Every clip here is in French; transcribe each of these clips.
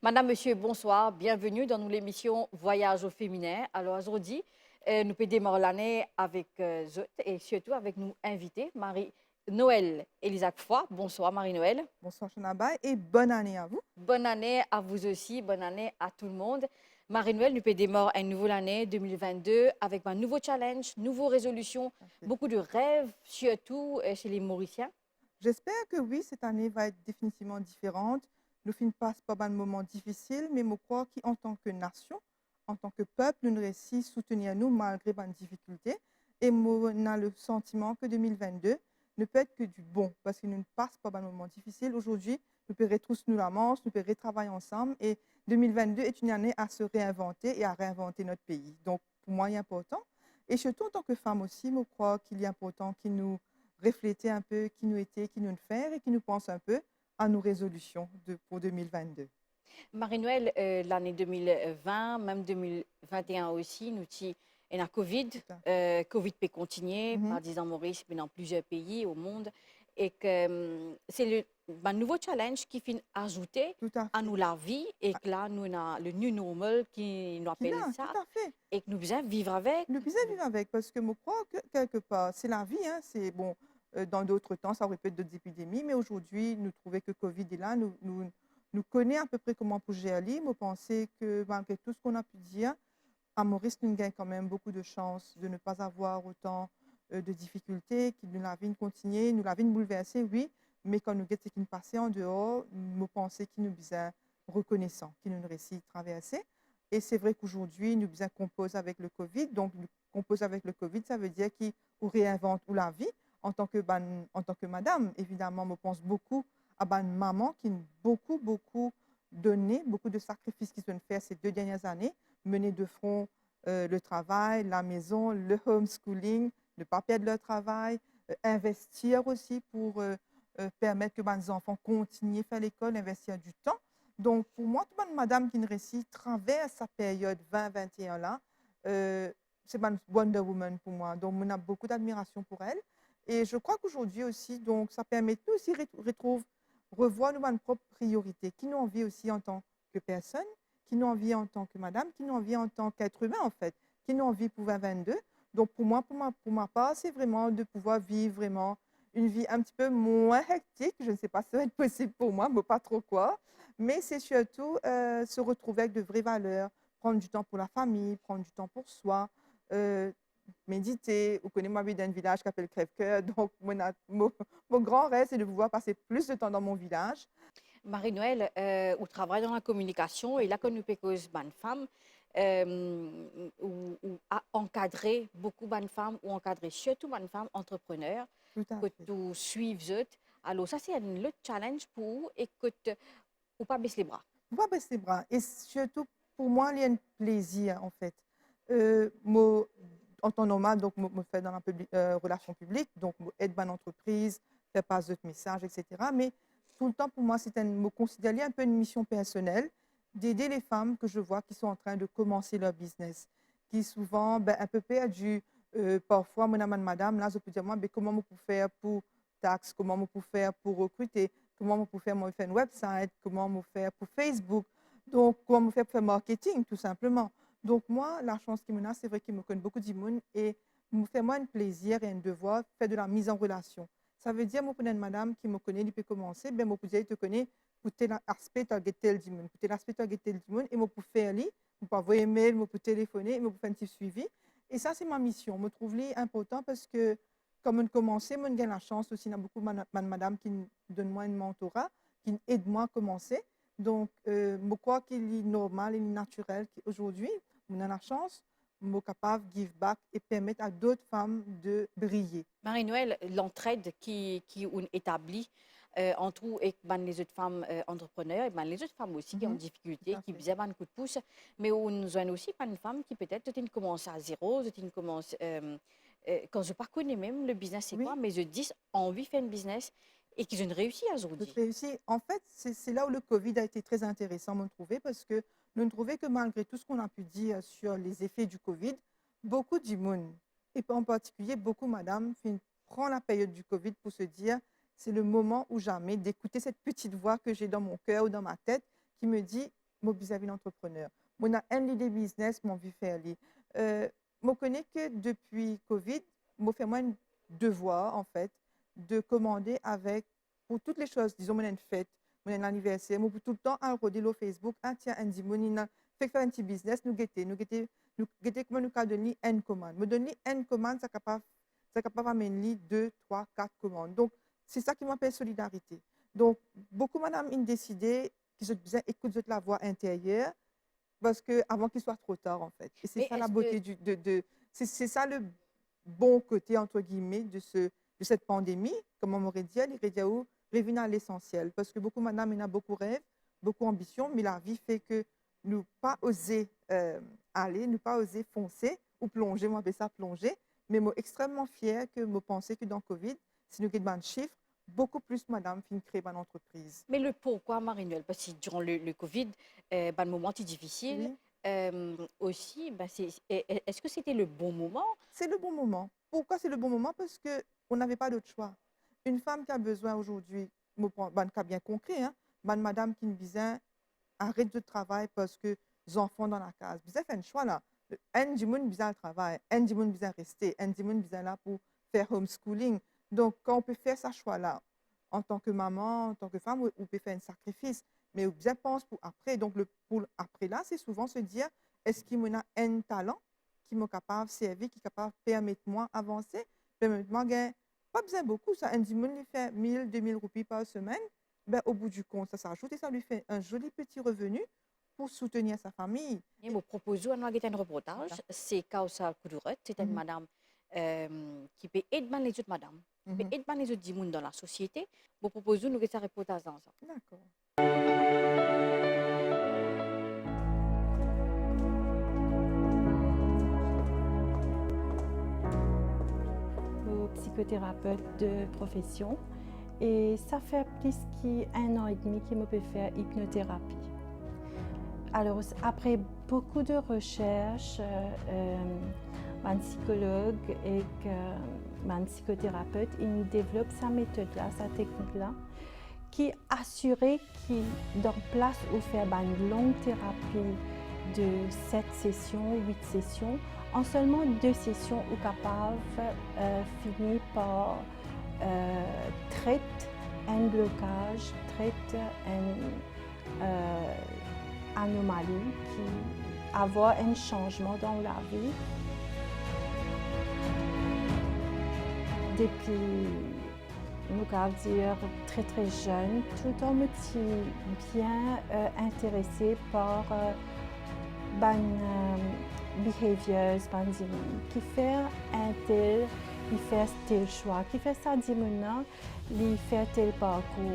Madame, Monsieur, bonsoir. Bienvenue dans l'émission Voyage au féminin. Alors aujourd'hui, nous pouvons démarrer l'année avec Zot et surtout avec nous invités, Marie-Noël Elisac Foy. Bonsoir Marie-Noël. Bonsoir Chanaba et bonne année à vous. Bonne année à vous aussi, bonne année à tout le monde. Marie-Noël, nous pouvons démarrer une nouvelle année 2022 avec un nouveau challenge, nouvelles résolutions, Parfait. beaucoup de rêves, surtout chez les Mauriciens. J'espère que oui, cette année va être définitivement différente. Nous film passe pas mal de moments difficiles, mais je crois qu'en tant que nation, en tant que peuple, nous réussissons à soutenir nous malgré les difficultés. Et on a le sentiment que 2022 ne peut être que du bon, parce qu'il nous passe pas mal de moments difficiles. Aujourd'hui, nous pouvons retrousser nous la manche, nous pouvons retravailler ensemble. Et 2022 est une année à se réinventer et à réinventer notre pays. Donc, pour moi, il est important. Et surtout en tant que femme aussi, je crois qu'il est important qu'il nous refléter un peu qui nous était, qui nous faire et qui nous pense un peu à nos résolutions pour 2022. Marie-Noël, l'année 2020, même 2021 aussi, nous avons la Covid. Tout à fait. Covid peut continuer, Mhm. par exemple Maurice, mais dans plusieurs pays au monde. Et que c'est le un nouveau challenge qui finit ajouter Tout à à fait. nous la vie. Et Ah, que là, nous avons le new normal qui nous qu'il appelle a, ça. tout à fait. Et que nous devons vivre avec. Le plus vivre avec, parce que je crois que quelque part, c'est la vie. Hein, c'est bon, dans d'autres temps, ça aurait pu être d'autres épidémies, mais aujourd'hui, nous trouvons que Covid est là, nous connaît à peu près comment pour gérer. Nous pensons que malgré tout ce qu'on a pu dire, à Maurice, nous gagnons quand même beaucoup de chance de ne pas avoir autant de difficultés, que nous la vie continue, nous la vie bouleversée, oui, mais quand nous guettons ce qui passait en dehors, nous pensons qu'il nous bien reconnaissant, qu'il nous réussit de traverser. Et c'est vrai qu'aujourd'hui, nous bien compose avec le Covid. Donc, nous compose avec le Covid, ça veut dire qu'il réinvente ou la vie en tant que madame. Évidemment, je pense beaucoup à ma maman qui a beaucoup donné, beaucoup de sacrifices qu'ils ont fait ces 2 dernières années, mener de front le travail, la maison, le homeschooling, ne pas perdre leur travail, investir aussi pour permettre que mes enfants continuent à faire l'école, investir du temps. Donc, pour moi, toute madame qui réussit traverse sa période 2021 là, c'est une Wonder Woman pour moi. Donc, on a beaucoup d'admiration pour elle. Et je crois qu'aujourd'hui aussi, donc, ça permet de nous aussi revoir nos propres priorités, qui nous envie aussi en tant que personne, qui nous envie en tant que madame, qui nous envie en tant qu'être humain, en fait, qui nous envie pour 2022. Donc, pour moi, pour ma part, c'est vraiment de pouvoir vivre vraiment une vie un petit peu moins hectique. Je ne sais pas si ça va être possible pour moi, mais pas trop quoi. Mais c'est surtout se retrouver avec de vraies valeurs, prendre du temps pour la famille, prendre du temps pour soi, euh, méditer. Vous connaissez, moi, je vis dans un village qui s'appelle Crèvecoeur. Donc, mon grand rêve, c'est de pouvoir passer plus de temps dans mon village. Marie-Noël, on travaille dans la communication et là, quand nous pécose bonne femme, ou a encadré beaucoup de femmes ou encadré surtout bonne femmes entrepreneurs Tout à que fait. tu suives eux. Alors ça, c'est un autre challenge pour vous et que tu ou pas baisser les bras. Pouvoir baisser les bras. Et surtout, pour moi, il y a un plaisir, en fait. En temps normal, donc, je fais dans la relation publique, donc, aide ma entreprise, faire passer d'autres messages, etc. Mais tout le temps, pour moi, me considérer un peu une mission personnelle d'aider les femmes que je vois qui sont en train de commencer leur business, qui souvent, ben, un peu perdues. Parfois, madame, là, je peux dire, moi, ben, comment on peut faire pour taxes, comment on peut faire pour recruter, comment on peut faire moi faire un website, comment on peut faire pour Facebook, donc comment on peut faire pour faire marketing, tout simplement. Donc moi, la chance qui me a, c'est vrai qu'il me connaît beaucoup de monde et me fait moi un plaisir et un devoir de faire de la mise en relation. Ça veut dire, moi, pour une madame qui me connaît depuis commencer, ben, moi, pour dire, il te connaît pour tel aspect, tu as tel monde, pour tel aspect, tu as tel monde, et moi, pour faire lui, pour envoyer mail, moi, pour téléphoner, moi, pour faire un petit suivi. Et ça, c'est ma mission. Je me trouve important parce que comme on commençait, moi, j'ai la chance aussi, il y a beaucoup de madame qui donne moi un mentorat, qui aide moi à commencer. Donc, je crois qu'il est normal et naturel qu'aujourd'hui, on a la chance, on est capable de give back et permettre à d'autres femmes de briller. Marie-Noël, l'entraide qui est établie entre vous et ben, les autres femmes entrepreneurs, et ben, les autres femmes aussi qui ont Mhm. des Tout difficultés, à qui fait. besoin d'un coup de pouce, mais on nous a aussi pas une femme qui peut-être commence à zéro, commence, quand je ne connais même le business c'est Oui, quoi, mais je dis envie de faire un business et qu'ils ont réussi de aujourd'hui. réussir. En fait, c'est là où le Covid a été très intéressant, me trouver, parce que nous trouvons que malgré tout ce qu'on a pu dire sur les effets du Covid, beaucoup du monde, et en particulier beaucoup madame, prend la période du Covid pour se dire, c'est le moment ou jamais d'écouter cette petite voix que j'ai dans mon cœur ou dans ma tête qui me dit, mon vis-à-vis l'entrepreneur. Mon a un idée business, mon vie faire li. Moi connais que depuis Covid, moi fait moi un devoir en fait de commander avec pour toutes les choses, disons mon une fête, mon anniversaire, moi pour tout le temps à regarder au Facebook, ah tiens, un dimanche, fait faire un petit business, nous guetter comment nous ca donner une commande. Me donner une commande, ça capable amener 2, 3, 4 commandes. Donc c'est ça qui m'appelle solidarité. Donc beaucoup madame ont décidé qu'ils ont besoin écouter la voix intérieure parce que avant qu'il soit trop tard en fait. Et c'est Mais ça la est-ce que beauté c'est ça le bon côté entre guillemets de cette pandémie, comme on m'aurait dit, les rédiaos revenir à l'essentiel parce que beaucoup madame il a beaucoup rêve, beaucoup ambition, mais la vie fait que nous pas oser aller, nous pas oser foncer ou plonger, moi appelle ça plonger, mais moi extrêmement fière que moi penser que dans Covid, si nous avons de chiffres, beaucoup plus madame fin créer une entreprise. Mais le pourquoi, Marie-Noël? Parce que durant le Covid, le moment était difficile. Oui. Aussi, est-ce que c'était le bon moment? C'est le bon moment. Pourquoi c'est le bon moment? Parce qu'on n'avait pas d'autre choix. Une femme qui a besoin aujourd'hui, un cas bien concret, hein, madame qui me disait arrête de travail parce que les enfants dans la case. Vous avez fait un choix là. Un du monde besoin le travail, un du monde besoin rester, un du monde besoin là pour faire homeschooling. Donc, quand on peut faire ce choix-là, en tant que maman, en tant que femme, on peut faire un sacrifice. Mais on bien pense pour après. Donc, pour après là, c'est souvent se dire, est-ce qu'il y a un talent qui m'est capable de servir, qui est capable de permettre moi avancer, permettre moi gagner, pas besoin beaucoup, ça, un dimanche, il fait 1000, 2000 roupies par semaine, ben, au bout du compte, ça s'ajoute et ça lui fait un joli petit revenu pour soutenir sa famille. Et me propose un reportage, Voilà. c'est Kausa Kudurot, c'est une Mhm. madame qui peut aider les autres madames, qui peut Mhm. aider les autres gens dans la société. Me propose nous un reportage ensemble. D'accord. Psychothérapeute de profession et ça fait plus qu'un an et demi que je peux faire hypnothérapie. Alors après beaucoup de recherches, un psychologue et un psychothérapeute, il développe sa méthode-là, sa technique-là, qui assurait qu'il dans place où faire une longue thérapie de 7 sessions, 8 sessions, en seulement 2 sessions, ou capable finir par traiter un blocage, traiter une anomalie, qui avoir un changement dans la vie. Depuis, nous pouvons dire très très jeune, tout en me bien intéressé par behaviors, qui fait un tel, il fait tel choix, qui fait ça maintenant, il fait tel parcours.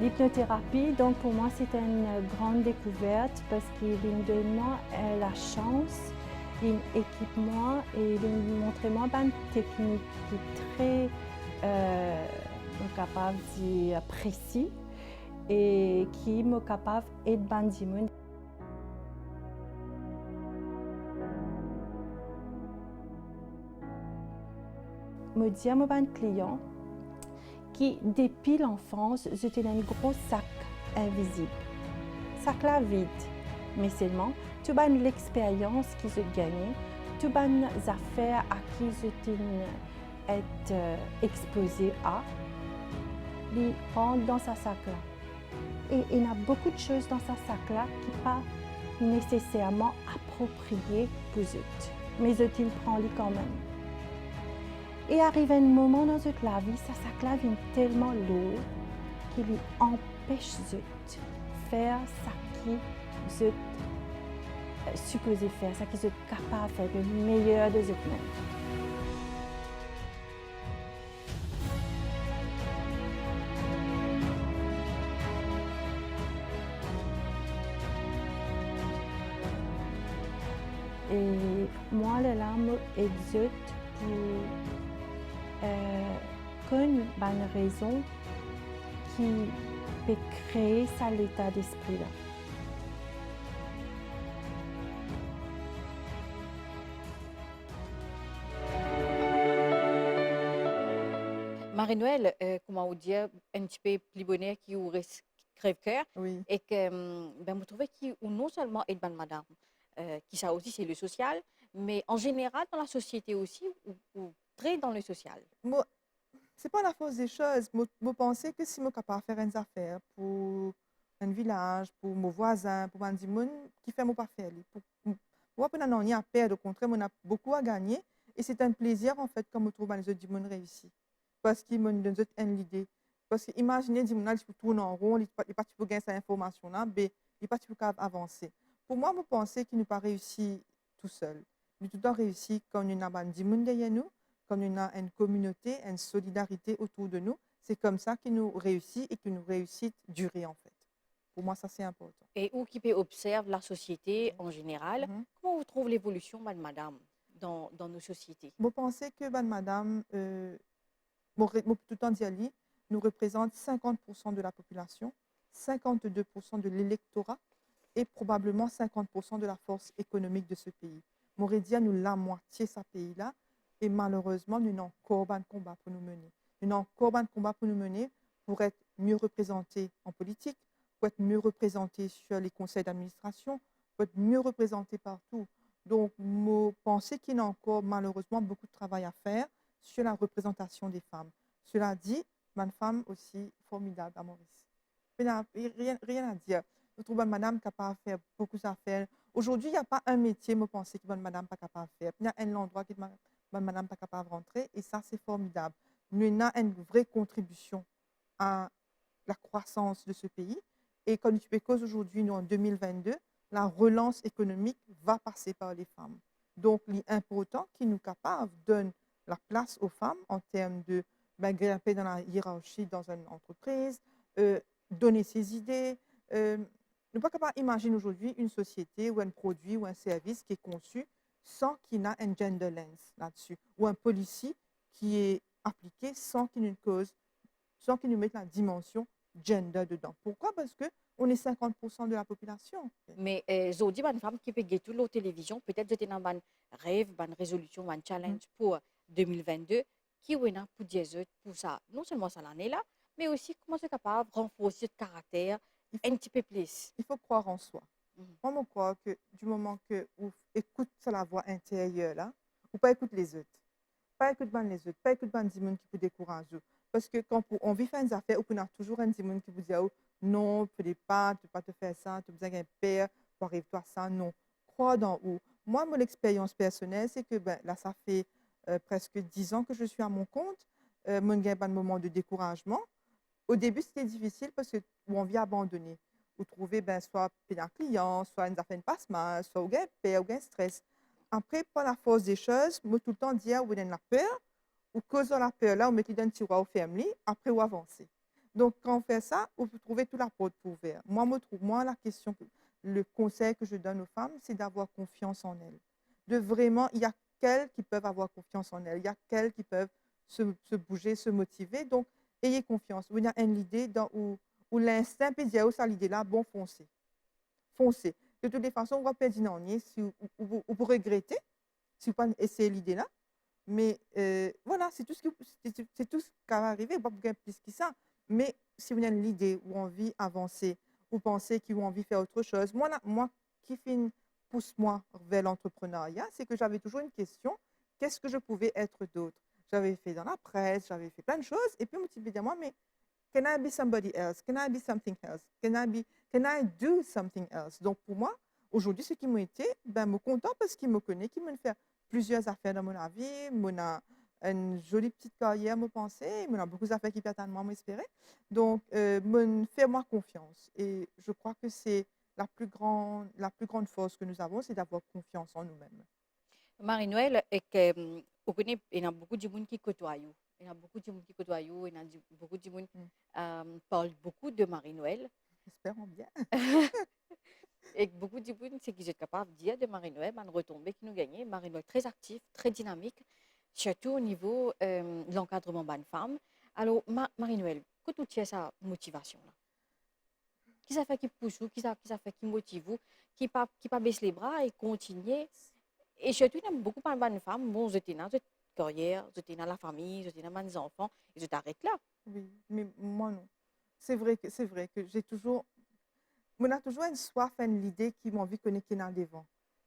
L'hypnothérapie, donc pour moi, c'est une grande découverte parce qu'il me donne la chance, il équipe moi et il montre moi une technique qui est très capable de dire précis et qui est capable d'aider les gens. Je dis à mes clients qui, depuis l'enfance, j'étais un gros sac invisible. Sac là vide, mais seulement toute l'expérience qu'ils ont gagnée, toutes les affaires à qui j'étais exposée à, ils rentrent dans ce sac-là. Et il y a beaucoup de choses dans ce sac-là qui ne sont pas nécessairement appropriées pour eux. Mais eux, ils prennent quand même. Et arrive un moment dans toute la vie, ce sac-là vient tellement lourd qu'il lui empêche de faire ce qu'ils sont supposés faire, ce qu'ils sont capables de faire, le meilleur de eux-mêmes. Et moi, les larmes exultent pour une raison qui peut créer ça l'état d'esprit-là. Marie-Noël, comment vous dire, un petit peu plus bonheur qui vous crève-cœur Oui. et que ben, vous trouvez que non seulement est bonne madame, qui ça aussi c'est le social, mais en général dans la société aussi, ou très dans le social. Moi, c'est pas la force des choses. Moi, penser que si moi capable de faire une affaire pour un village, pour mon voisin, pour un monde qui fait moi pas faire. Moi, on n'a rien à perdre, au contraire, on a beaucoup à gagner. Et c'est un plaisir, en fait, quand on trouve les autres du monde réussi. Parce qu'ils m'ont donné une idée. Parce que imaginez, du monde, il tourne en rond, il n'est pas pour gagner cette information-là, mais il n'est pas pour avancer. Pour moi, je pense qu'il n'a pas réussi tout seul. Il a tout le temps réussi quand on a du monde derrière nous, quand on a une communauté, une solidarité autour de nous. C'est comme ça qu'il nous réussit et qu'il nous réussit durer, en fait. Pour moi, ça, c'est important. Et où qui peut observe la société en général, Mhm. comment vous trouvez l'évolution, madame, dans nos sociétés? Je pense que madame, mon tout le temps d'y aller, nous représente 50% de la population, 52% de l'électorat et probablement 50% de la force économique de ce pays. Morédia, nous la moitié de ce pays-là et malheureusement, nous n'avons encore pas de combat pour nous mener. Nous n'avons encore pas de combat pour nous mener pour être mieux représentés en politique, pour être mieux représentés sur les conseils d'administration, pour être mieux représentés partout. Donc, je pense qu'il y a encore malheureusement beaucoup de travail à faire sur la représentation des femmes. Cela dit, ma femme aussi formidable à Maurice. Rien à dire. Je trouve que madame capable de faire beaucoup d'affaires. Aujourd'hui, il n'y a pas un métier, je pense, que madame n'est pas capable de faire. Il y a un endroit que madame n'est pas capable de rentrer et ça, c'est formidable. Nous avons une vraie contribution à la croissance de ce pays. Et comme tu peux cause aujourd'hui, nous en 2022, la relance économique va passer par les femmes. Donc, il est important qu'ils nous capables donnent la place aux femmes en termes de grimper dans la hiérarchie dans une entreprise, donner ses idées. Ne pas capable d'imaginer aujourd'hui une société ou un produit ou un service qui est conçu sans qu'il y ait un gender lens là-dessus, ou un policier qui est appliqué sans qu'il y ait une cause, sans qu'il nous mette la dimension gender dedans. Pourquoi? Parce qu'on est 50% de la population. Mais Zodi, une femme qui peut gagner tout la télévision, peut-être j'étais dans un rêve, une résolution, un challenge pour 2022, qui est là pour dire pour ça, non seulement ça l'année là, mais aussi comment c'est capable de renforcer le caractère un petit peu plus. Il faut croire en soi. Mhm. Moi, je crois que du moment que vous écoutez la voix intérieure, là, ou pas écouter les autres, pas écouter les autres, pas écouter les gens qui vous découragent. Parce que quand on vit faire des affaires, on a toujours un monde qui vous dit oh, non, tu ne peux pas te faire ça, tu as besoin d'un père pour arriver à ça. Non, crois dans où. Moi, mon expérience personnelle, c'est que là, ça fait presque 10 ans que je suis à mon compte. Mon gain pas de moment de découragement. Au début, c'était difficile parce que on vit abandonné. Vous trouvez soit un client, soit une affaire passe mal, soit au gain peur, au gain stress. Après, par la force des choses, moi tout le temps dire vous avez la peur, ou cause de la peur là, on met un tiroir au ferme, après on avancer. Donc quand on fait ça, vous trouvez toute la porte pour ouvrir. Moi la question, le conseil que je donne aux femmes, c'est d'avoir confiance en elles. De vraiment, il y a qu'elles qui peuvent avoir confiance en elles, il y a qu'elles qui peuvent se bouger, se motiver. Donc ayez confiance. Vous avez une idée où l'instinct peut dire ça l'idée là, bon foncez. Foncez. De toutes les façons, on va perdre une année si vous regrettez si vous pas essayé l'idée là. Mais voilà, c'est tout ce qui va arriver, pas plus que ça. Mais si vous avez l'idée ou envie d'avancer, ou pensez qu'ils ont envie de faire autre chose, moi qui pousse-moi vers l'entrepreneuriat, c'est que j'avais toujours une question, qu'est-ce que je pouvais être d'autre? J'avais fait dans la presse, j'avais fait plein de choses, et puis je me suis dit, moi, mais can I be somebody else? Can I be something else? Can I do something else? Donc pour moi, aujourd'hui, ce qui m'a été, me content parce qu'il me connaît, qu'il me fait plusieurs affaires dans mon vie, on a une jolie petite carrière, me penser, on a beaucoup d'affaires qui peuvent tellement m'espérer. Donc, fais-moi confiance. Et je crois que c'est la plus grande force que nous avons, c'est d'avoir confiance en nous-mêmes. Marie-Noël, on connaît, il y a beaucoup de monde qui côtoient. Il y a beaucoup de monde qui côtoient, il y a beaucoup de monde parle beaucoup de Marie-Noël. Espérons bien. Et beaucoup de monde, c'est qu'ils sont capables de dire de Marie-Noël, une retombée qui nous gagne. Marie-Noël très active, très dynamique, surtout au niveau de l'encadrement de femmes. Alors, Marie-Noël, quand tu as sa motivation-là, qui ça fait qui pousse vous, qui ça fait qui motive vous, qui pas baisse les bras et continue. Et surtout, il y a beaucoup de femmes, bon, j'étais là, carrière, je suis dans la famille, je suis dans mes enfants, et je t'arrête là. Oui, mais moi non. C'est vrai que j'ai toujours, on a toujours une soif, une idée qui m'a envie de connaître qui est dans le devant,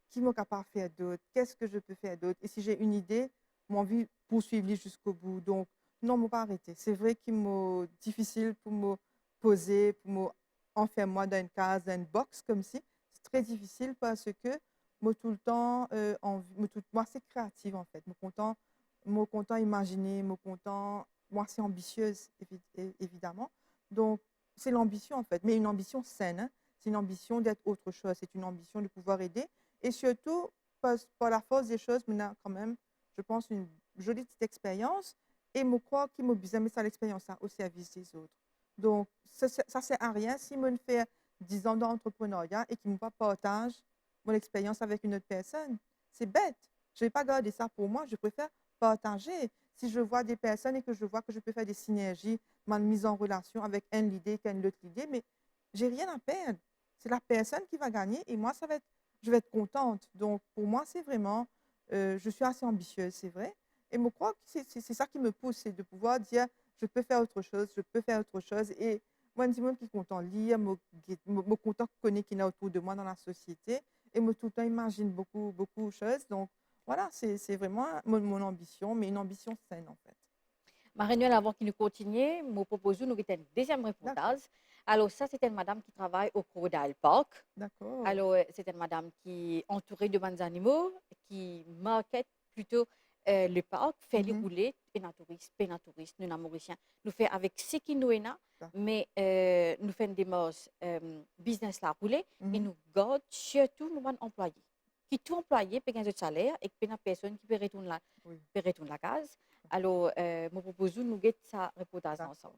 qui m'a capable de faire d'autre, qu'est-ce que je peux faire d'autre. Et si j'ai une idée, j'ai envie de poursuivre jusqu'au bout. Donc, non, je ne pas arrêter. C'est vrai qu'il m'est difficile pour me poser, pour me enfermer dans une case, dans une box comme si. C'est très difficile parce que moi, tout le temps, moi, c'est créative en fait. Moi, content imaginer, moi, content, moi, c'est ambitieuse, évidemment. Donc, c'est l'ambition en fait, mais une ambition saine, hein. C'est une ambition d'être autre chose, c'est une ambition de pouvoir aider. Et surtout, par la force des choses, on a quand même, je pense, une jolie petite expérience. Et je crois qu'il m'a besoin de ça l'expérience au service des autres. Donc, ça ne sert à rien si je me fais 10 ans d'entrepreneuriat et qu'il ne me partage mon expérience avec une autre personne. C'est bête. Je ne vais pas garder ça pour moi, je préfère partager. Si je vois des personnes et que je vois que je peux faire des synergies, ma mise en relation avec une idée, qu'une autre idée, mais j'ai rien à perdre. C'est la personne qui va gagner et moi, je vais être contente. Donc, pour moi, c'est vraiment, je suis assez ambitieuse, c'est vrai. Et je crois que c'est ça qui me pousse, c'est de pouvoir dire, je peux faire autre chose, je peux faire autre chose. Et moi, je suis même qui est content de lire, je suis content de connaître qui est autour de moi dans la société. Et moi, tout le temps, imagine beaucoup, beaucoup de choses. Donc, voilà, c'est vraiment mon ambition, mais une ambition saine, en fait. Marie-Noël, avant qu'il nous continue, je propose nous un deuxième reportage. Alors ça, c'est une madame qui travaille au Crocodile Park. D'accord. Alors, c'est une madame qui est entourée de bons animaux, qui market plutôt le parc, fait les rouler, et les touristes, nous, les Mauriciens. Nous faisons avec ce qui nous est là, mais nous faisons des démarches business là rouler, et nous gardons surtout nos employés. Qui tout employé paye un salaire et que la personne qui peut retourner la case. Alors, je propose de nous guetter ça reportage ensemble.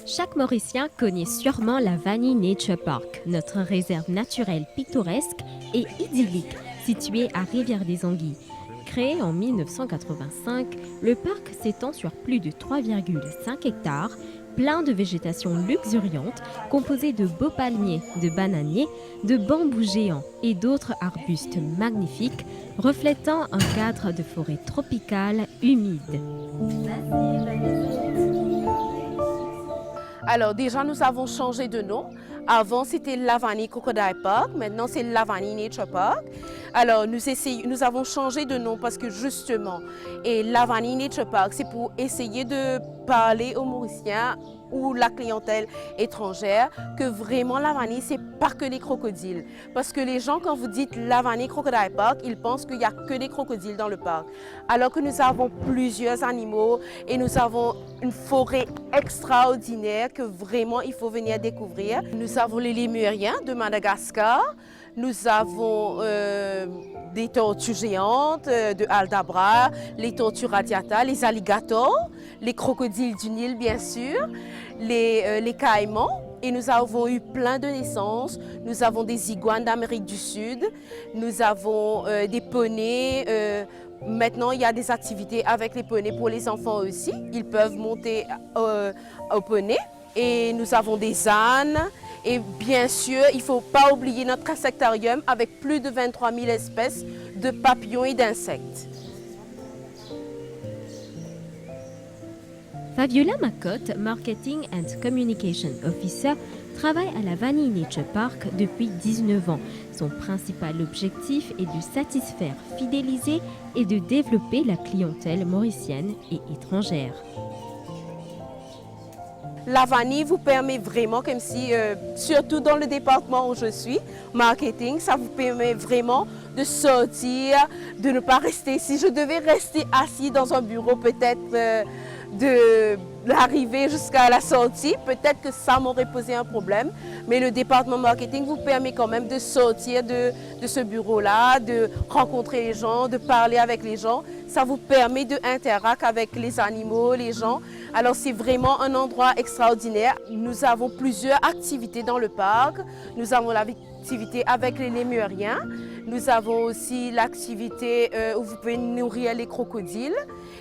Chaque Mauricien connaît sûrement la Vanille Nature Park, notre réserve naturelle pittoresque et idyllique située à Rivière-des-Anguilles. Créé en 1985, le parc s'étend sur plus de 3,5 hectares, plein de végétation luxuriante, composée de beaux palmiers, de bananiers, de bambous géants et d'autres arbustes magnifiques, reflétant un cadre de forêt tropicale humide. Alors déjà, nous avons changé de nom. Avant, c'était Lavani Crocodile Park. Maintenant, c'est Lavani Nature Park. Alors, nous avons changé de nom parce que justement, et Lavani Nature Park, c'est pour essayer de parler aux Mauriciens ou la clientèle étrangère que vraiment Lavani, c'est pas que les crocodiles. Parce que les gens, quand vous dites Lavani Crocodile Park, ils pensent qu'il n'y a que des crocodiles dans le parc. Alors que nous avons plusieurs animaux et nous avons une forêt extraordinaire que vraiment il faut venir découvrir. Nous avons les lémuriens de Madagascar. Nous avons des tortues géantes de Aldabra, les tortues radiata, les alligators, les crocodiles du Nil bien sûr, les caïmans. Et nous avons eu plein de naissances. Nous avons des iguanes d'Amérique du Sud. Nous avons des poneys. Maintenant, il y a des activités avec les poneys pour les enfants aussi. Ils peuvent monter au poney. Et nous avons des ânes. Et bien sûr, il ne faut pas oublier notre insectarium avec plus de 23 000 espèces de papillons et d'insectes. Fabiola Macotte, Marketing and Communication Officer, travaille à la Vanille Nature Park depuis 19 ans. Son principal objectif est de satisfaire, fidéliser et de développer la clientèle mauricienne et étrangère. La vanille vous permet vraiment, comme si, surtout dans le département où je suis, marketing, ça vous permet vraiment de sortir, de ne pas rester. Si je devais rester assis dans un bureau, peut-être de l'arrivée jusqu'à la sortie, peut-être que ça m'aurait posé un problème. Mais le département marketing vous permet quand même de sortir de ce bureau-là, de rencontrer les gens, de parler avec les gens. Ça vous permet d'interagir avec les animaux, les gens. Alors c'est vraiment un endroit extraordinaire. Nous avons plusieurs activités dans le parc. Nous avons l'activité avec les lémuriens. Nous avons aussi l'activité où vous pouvez nourrir les crocodiles.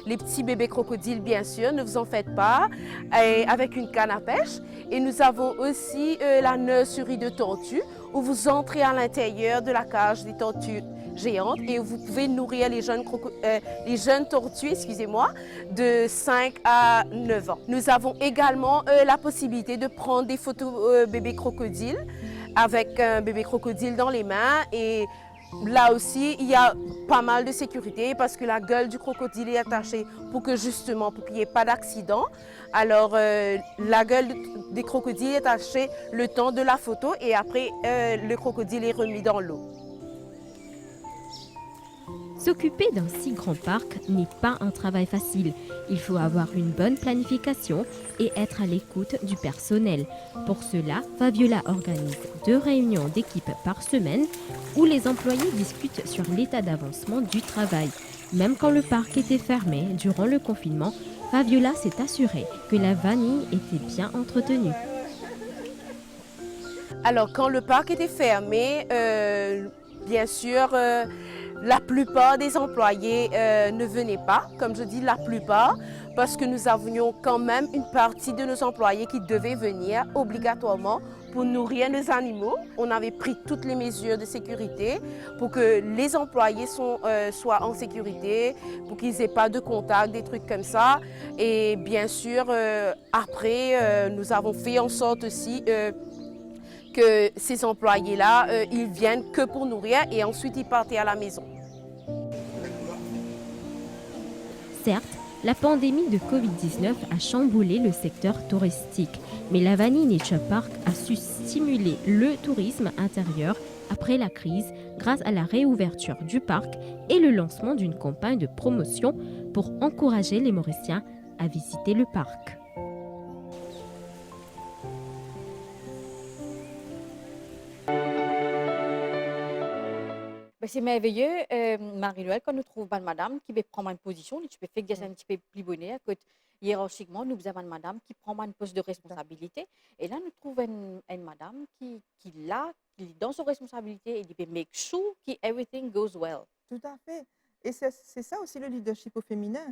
Les petits bébés crocodiles, bien sûr, ne vous en faites pas, avec une canne à pêche. Et nous avons aussi la nurserie de tortues, où vous entrez à l'intérieur de la cage des tortues géantes et vous pouvez nourrir les jeunes tortues, excusez-moi, de 5 à 9 ans. Nous avons également la possibilité de prendre des photos bébés crocodiles avec un bébé crocodile dans les mains et là aussi, il y a pas mal de sécurité parce que la gueule du crocodile est attachée pour qu'il n'y ait pas d'accident. Alors, la gueule des crocodiles est attachée le temps de la photo et après, le crocodile est remis dans l'eau. S'occuper d'un si grand parc n'est pas un travail facile. Il faut avoir une bonne planification et être à l'écoute du personnel. Pour cela, Fabiola organise 2 réunions d'équipe par semaine où les employés discutent sur l'état d'avancement du travail. Même quand le parc était fermé durant le confinement, Fabiola s'est assurée que la vanille était bien entretenue. Alors, quand le parc était fermé, bien sûr, la plupart des employés ne venaient pas, comme je dis la plupart, parce que nous avions quand même une partie de nos employés qui devaient venir obligatoirement pour nourrir nos animaux. On avait pris toutes les mesures de sécurité pour que les employés soient en sécurité, pour qu'ils n'aient pas de contact, des trucs comme ça. Et bien sûr, après, nous avons fait en sorte aussi que ces employés-là, ils viennent que pour nourrir et ensuite ils partaient à la maison. Certes, la pandémie de Covid-19 a chamboulé le secteur touristique, mais la Vanille Nature Park a su stimuler le tourisme intérieur après la crise grâce à la réouverture du parc et le lancement d'une campagne de promotion pour encourager les Mauriciens à visiter le parc. Ben, c'est merveilleux, Marie-Noël, quand nous trouvons une madame qui veut prendre une position, tu peux faire que c'est un petit peu plus bonheur que hiérarchiquement, nous avons une madame qui prend un poste de responsabilité. Et là, nous trouvons une madame qui est dans son responsabilité et qui peut make sure que everything goes well. Tout à fait. Et c'est ça aussi le leadership au féminin,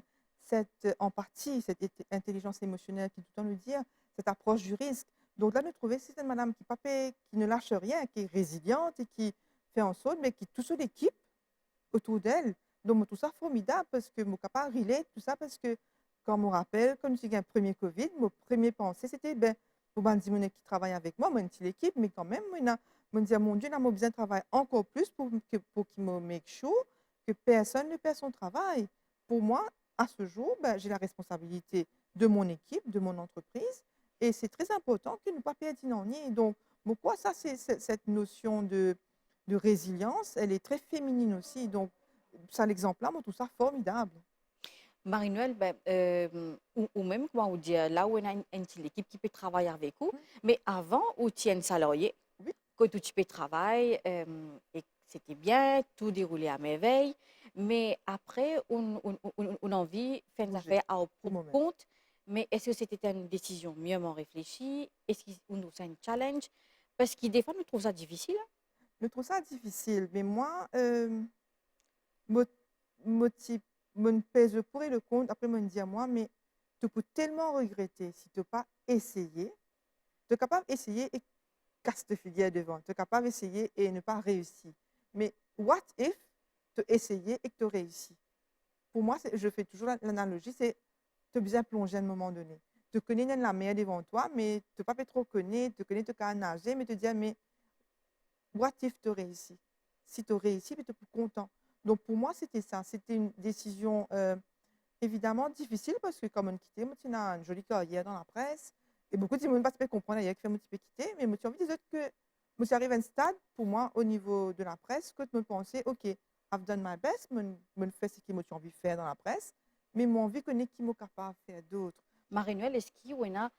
en partie, cette intelligence émotionnelle qui tout le temps nous dit, cette approche du risque. Donc là, nous trouvons c'est une madame qui ne lâche rien, qui est résiliente et qui fait en sorte, mais qui toute l'équipe autour d'elle. Donc, tout ça formidable parce que je suis capable de relate tout ça parce que quand je me rappelle, quand j'ai eu un premier Covid, mon premier pensée, c'était, pour les gens qui travaillent avec moi, une petite équipe, mais quand même, je me dis, mon Dieu, j'ai besoin de travailler encore plus pour qu'il me make sure que personne ne perd son travail. Pour moi, à ce jour, j'ai la responsabilité de mon équipe, de mon entreprise, et c'est très important que nous ne pas perdre une année. Donc, pourquoi ça, c'est cette notion de résilience, elle est très féminine aussi. Donc, ça, l'exemple-là, moi, tout ça formidable. Marie-Noël, ou même, comment on dit, là où on a une petite équipe qui peut travailler avec vous, mais avant, où tu es un salarié, Oui. que tu peux travailler, et c'était bien, tout déroulait à merveille, mais après, on a envie de faire des affaires à propre compte, mais est-ce que c'était une décision mieux réfléchie? Est-ce qu'on trouve ça un challenge? Parce que des fois, nous trouvons ça difficile. Je trouve ça difficile, mais moi, me pèse pour et le compte, après me dire moi, mais tu peux tellement regretter si tu n'as pas essayé. Tu es capable d'essayer et casse te filière devant. Tu es capable d'essayer et ne pas réussir. Mais what if tu as essayé et que tu as réussi? Pour moi, je fais toujours l'analogie, c'est tu as besoin de plonger à un moment donné. Tu connais la mer devant toi, mais tu n'as pas trop connaître, tu connais, tu as nager, mais tu te dis, mais what if tu as réussi? Si tu as réussi, tu es plus content. Donc, pour moi, c'était ça. C'était une décision évidemment difficile parce que, comme on quittait, moi, tu as une jolie carrière dans la presse. Et beaucoup de gens ne peuvent pas comprendre d'ailleurs que je peux quitter. Mais moi, tu as envie de dire que moi, j'arrive à un stade, pour moi, au niveau de la presse, que tu me pensais, OK, I've done my best, je fais ce que j'ai envie de faire dans la presse, mais moi, envie connaît qui m'est capable de faire d'autres. Marie-Noël, est-ce qu'il y a,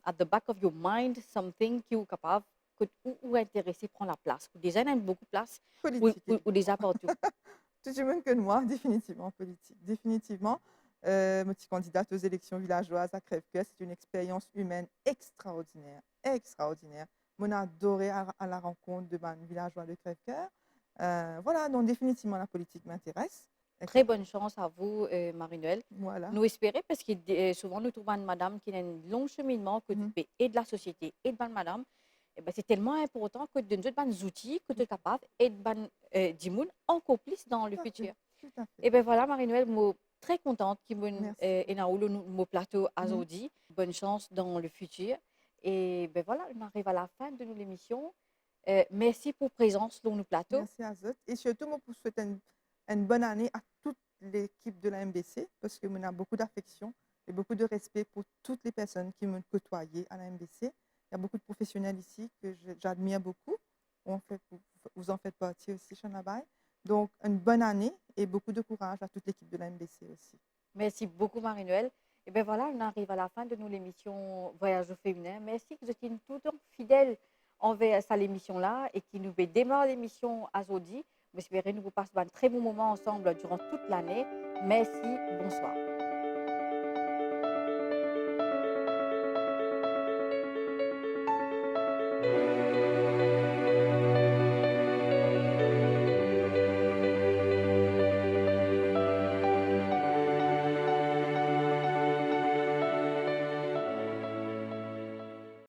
at the back of your mind, something qui est capable ou intéressé prendre la place? Ou déjà, il y a beaucoup de place, ou déjà partout. tout le monde que moi, définitivement en politique. Définitivement. Je suis candidate aux élections villageoises à Crèvecoeur. C'est une expérience humaine extraordinaire. Extraordinaire. On a adoré à la rencontre de ma villageois de Crèvecoeur. Voilà, donc définitivement la politique m'intéresse. Très bonne chance à vous, Marie-Noël. Voilà. Nous espérons, parce que souvent nous trouvons une madame qui a un long cheminement que Mhm. et de la société et de bonne madame. Eh ben, c'est tellement important que de nous donner des outils que tu es capable et de dire encore plus dans le Tout à fait. futur. Tout à fait. Et bien voilà, Marie-Noël, je suis très contente qu'il Merci. ait mon plateau Mhm. aujourd'hui. Bonne chance dans le futur. Et ben voilà, on arrive à la fin de l'émission. Merci pour présence dans nos plateaux. Merci à vous. Et surtout, moi, pour souhaiter une bonne année à toute l'équipe de la MBC, parce que on a beaucoup d'affection et beaucoup de respect pour toutes les personnes qui m'ont côtoyé à la MBC. Il y a beaucoup de professionnels ici que j'admire beaucoup. Vous en faites partie aussi, Chanabaye. Donc, une bonne année et beaucoup de courage à toute l'équipe de la MBC aussi. Merci beaucoup, Marie-Noël. Et bien voilà, on arrive à la fin de l'émission Voyage au féminin. Merci que vous étiez tout le temps fidèles envers cette émission-là et qui nous fait démarrer l'émission aujourd'hui. J'espère que nous vous passons un très bon moment ensemble durant toute l'année. Merci, bonsoir.